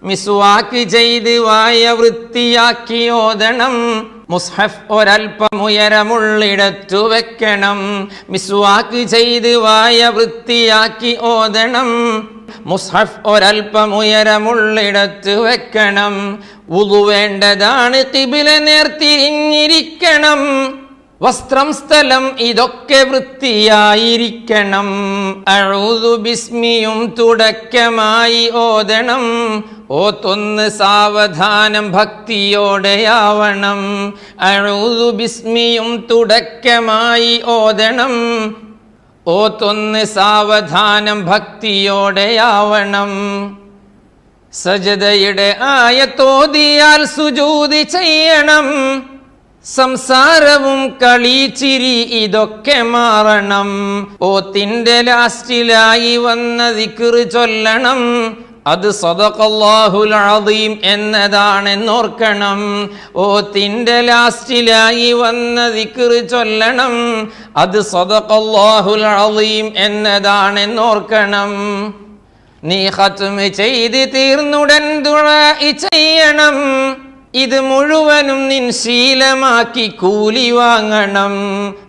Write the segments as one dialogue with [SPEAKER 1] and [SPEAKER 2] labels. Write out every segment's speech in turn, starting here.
[SPEAKER 1] മിസ്വാക്ക് ചെയ്ത് വായ വൃത്തിയാക്കി ഓതണം. മുസ്ഹഫ് ഒരൽപ്പം ഉയരമുള്ളിടത്തു വെക്കണം. മിസ്വാക്ക് ചെയ്ത് വായ വൃത്തിയാക്കി ഓതണം. മുസ്ഹഫ് ഒരൽപ്പം ഉയരമുള്ളിടത്ത് വെക്കണം. വുളു വേണ്ടതാണ്, ഖിബില നേർത്തിരിഞ്ഞിരിക്കണം. വസ്ത്രം സ്ഥലം ഇതൊക്കെ വൃത്തിയായിരിക്കണം. അഊദു ബിസ്മിയും തുടക്കമായി ഓതണം. ഓത്തൊന്ന് സാവധാനം ഭക്തിയോടെയാവണം. അഊദു ബിസ്മിയും തുടക്കമായി ഓതണം. ഓത്തൊന്ന് സാവധാനം ഭക്തിയോടെയാവണം. സജദയുടെ ആയത്തോതിയാൽ സുജൂദ് ചെയ്യണം. സംസാരവും കളിച്ചിരി ഇതൊക്കെ മാറണം. ഓത്തിന്റെ ലാസ്റ്റിലായി വന്ന ദിക്ർ ചൊല്ലണം. അത് സദഖല്ലാഹുൽ അദീം എന്നതാണെന്നോർക്കണം. ഓത്തിന്റെ ലാസ്റ്റിലായി വന്ന ദിക്ർ ചൊല്ലണം. അത് സദഖല്ലാഹുൽ അദീം എന്നതാണെന്നോർക്കണം. നീ ഖത്മ് ചെയ്ത് തീർന്നുടൻ ദുആ ചെയ്യണം. ഇത് മുഴുവനും നിൻ ശീലമാക്കി കൂലി വാങ്ങണം.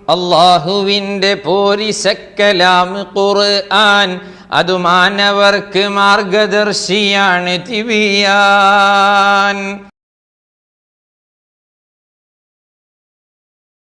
[SPEAKER 1] അല്ലാഹുവിൻ്റെ പോരിശക്കലാം ഖുർആൻ, അത് മാനവർക്ക് മാർഗദർശിയാണ് തിബിയാൻ.